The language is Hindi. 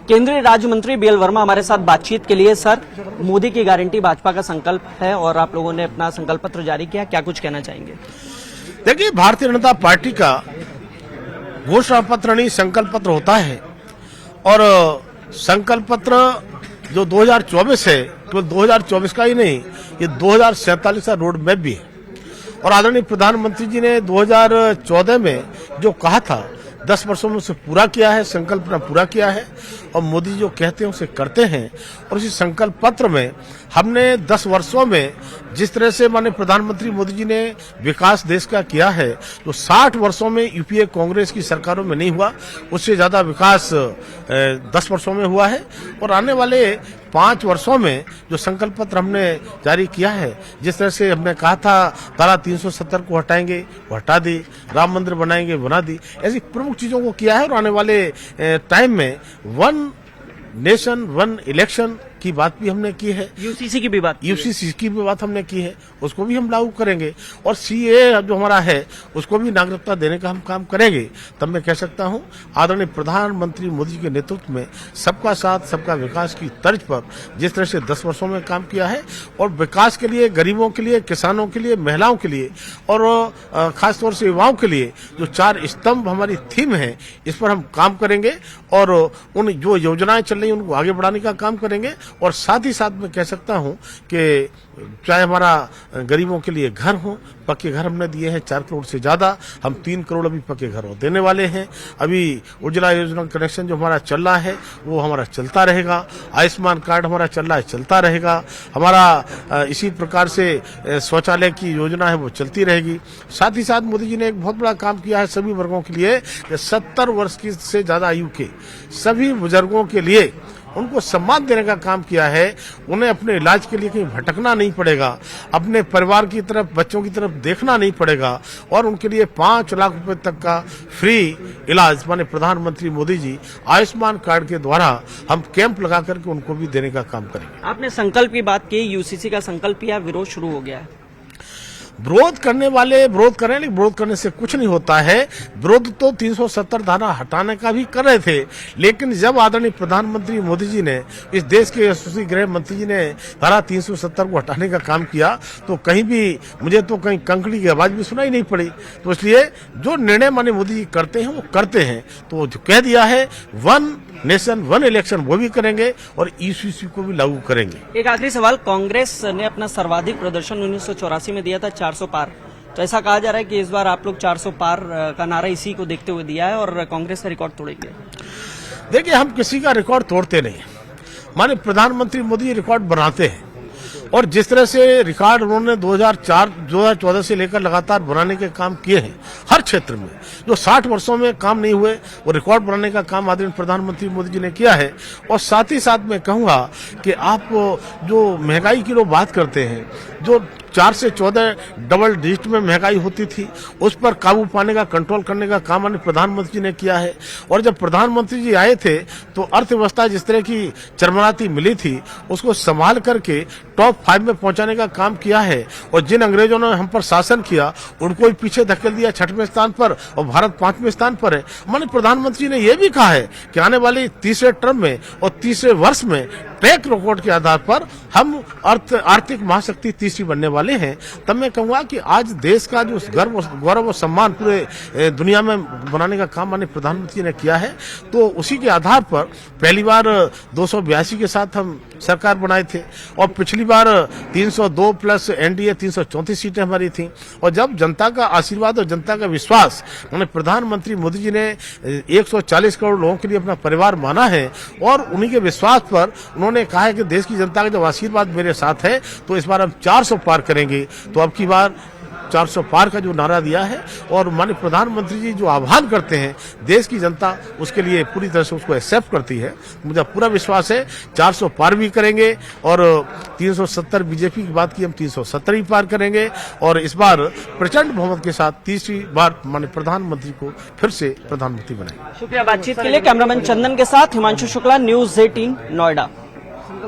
केंद्रीय राज्य मंत्री बीएल वर्मा हमारे साथ बातचीत के लिए। सर, मोदी की गारंटी भाजपा का संकल्प है और आप लोगों ने अपना संकल्प पत्र जारी किया, क्या कुछ कहना चाहेंगे? देखिए, भारतीय जनता पार्टी का घोषणा पत्र नहीं संकल्प पत्र होता है और संकल्प पत्र जो 2024 है केवल 2024 का ही नहीं, ये 2047 का रोड मैप भी है। और आदरणीय प्रधानमंत्री जी ने 2014 में जो कहा था 10 वर्षों में उसे पूरा किया है, संकल्पना पूरा किया है और मोदी जी जो कहते हैं उसे करते हैं। और इसी संकल्प पत्र में हमने 10 वर्षों में जिस तरह से माननीय प्रधानमंत्री मोदी जी ने विकास देश का किया है, जो 60 वर्षों में यूपीए कांग्रेस की सरकारों में नहीं हुआ, उससे ज्यादा विकास 10 वर्षों में हुआ है। और आने वाले 5 वर्षों में जो संकल्प पत्र हमने जारी किया है, जिस तरह से हमने कहा था धारा 370 को हटाएंगे, वो हटा दी, राम मंदिर बनाएंगे, बना दी, ऐसी प्रमुख चीजों को किया है। और आने वाले टाइम में 1 नेशन 1 इलेक्शन की बात भी हमने की है, यूसीसी की भी बात हमने की है, उसको भी हम लागू करेंगे। और सीए जो हमारा है उसको भी नागरिकता देने का हम काम करेंगे। तब मैं कह सकता हूं आदरणीय प्रधानमंत्री मोदी के नेतृत्व में सबका साथ सबका विकास की तर्ज पर जिस तरह से 10 वर्षों में काम किया है और विकास के लिए, गरीबों के लिए, किसानों के लिए, महिलाओं के लिए और खासतौर से युवाओं के लिए जो 4 स्तंभ हमारी थीम है, इस पर हम काम करेंगे और उन जो योजनाएं चल रही हैं उनको आगे बढ़ाने का काम करेंगे। और साथ ही साथ मैं कह सकता हूं कि चाहे हमारा गरीबों के लिए घर हो, पक्के घर हमने दिए हैं 4 करोड़ से ज्यादा, हम 3 करोड़ अभी पक्के घर देने वाले हैं। अभी उज्ज्वला योजना कनेक्शन जो हमारा चल रहा है वो हमारा चलता रहेगा, आयुष्मान कार्ड हमारा चल रहा है, चलता रहेगा, हमारा इसी प्रकार से शौचालय की योजना है वो चलती रहेगी। साथ ही साथ मोदी जी ने एक बहुत बड़ा काम किया है सभी वर्गों के लिए, 70 वर्ष की से ज्यादा आयु के सभी बुजुर्गों के लिए उनको सम्मान देने का काम किया है। उन्हें अपने इलाज के लिए कहीं भटकना नहीं पड़ेगा, अपने परिवार की तरफ, बच्चों की तरफ देखना नहीं पड़ेगा और उनके लिए 5 लाख रुपए तक का फ्री इलाज माने प्रधानमंत्री मोदी जी आयुष्मान कार्ड के द्वारा हम कैंप लगा करके उनको भी देने का काम करेंगे। आपने संकल्प की बात की, यूसीसी का संकल्प या विरोध शुरू हो गया है? विरोध करने वाले विरोध करें, लेकिन विरोध करने से कुछ नहीं होता है। विरोध तो 370 धारा हटाने का भी कर रहे थे, लेकिन जब आदरणीय प्रधानमंत्री मोदी जी ने, इस देश के यशस्वी गृह मंत्री जी ने धारा 370 को हटाने का काम किया तो कहीं भी मुझे तो कहीं कंकड़ी की आवाज भी सुनाई नहीं पड़ी। तो इसलिए जो निर्णय माननीय मोदी जी करते हैं वो करते हैं। तो जो कह दिया है 1 नेशन 1 इलेक्शन वो भी करेंगे और यूसीसी को भी लागू करेंगे। एक आखिरी सवाल, कांग्रेस ने अपना सर्वाधिक प्रदर्शन 1984 में दिया था 400 पार, तो ऐसा कहा जा रहा है कि इस बार आप लोग 400 पार का नारा इसी को देखते हुए दिया है और कांग्रेस का रिकॉर्ड तोड़ेंगे। देखिए, हम किसी का रिकॉर्ड तोड़ते नहीं, माननीय प्रधानमंत्री मोदी रिकॉर्ड बनाते हैं और जिस तरह से रिकॉर्ड उन्होंने 2014 से लेकर लगातार बनाने के काम किए हैं हर क्षेत्र में, जो 60 वर्षों में काम नहीं हुए वो रिकॉर्ड बनाने का काम आदरणीय प्रधानमंत्री मोदी जी ने किया है। और साथ ही साथ मैं कहूंगा कि आप जो महंगाई की जो बात करते हैं, जो 4 से 14 डबल डिजिट में महंगाई होती थी, उस पर काबू पाने का, कंट्रोल करने का काम माननीय प्रधानमंत्री जी ने किया है। और जब प्रधानमंत्री जी आए थे तो अर्थव्यवस्था जिस तरह की चरमराती मिली थी उसको संभाल करके टॉप 5 में पहुंचाने का काम किया है। और जिन अंग्रेजों ने हम पर शासन किया उनको भी पीछे धकेल दिया 6वें स्थान पर और भारत 5वें स्थान पर है। माननीय प्रधानमंत्री ने यह भी कहा है कि आने वाली तीसरे टर्म में और तीसरे वर्ष में ट्रैक रिकॉर्ड के आधार पर हम आर्थिक महाशक्ति तीसरी बनने वाले हैं। तब मैं कहूंगा कि आज देश का जो गौरव और सम्मान पूरे दुनिया में बनाने का काम माननीय प्रधानमंत्री ने किया है। तो उसी के आधार पर पहली बार 282 के साथ हम सरकार बनाए थे और पिछली बार 302 प्लस एनडीए 334 सीटें हमारी थी। और जब जनता का आशीर्वाद और जनता का विश्वास माननीय प्रधानमंत्री मोदी जी ने 140 करोड़ लोगों के लिए अपना परिवार माना है और उन्हीं के विश्वास पर उन्होंने कहा है कि देश की जनता का जब आशीर्वाद मेरे साथ है तो इस बार हम 400 पार करेंगे। तो अब की बार 400 पार का जो नारा दिया है और माननीय प्रधानमंत्री जी जो आह्वान करते हैं, देश की जनता उसके लिए पूरी तरह से उसको एक्सेप्ट करती है। मुझे पूरा विश्वास है 400 पार भी करेंगे और 370 बीजेपी की बात की, हम 370 ही पार करेंगे और इस बार प्रचंड बहुमत के साथ तीसरी बार माननीय प्रधानमंत्री को फिर से प्रधानमंत्री बनाएंगे। शुक्रिया बातचीत के लिए। कैमरामैन चंदन के साथ हिमांशु शुक्ला, न्यूज़ 18 नोएडा।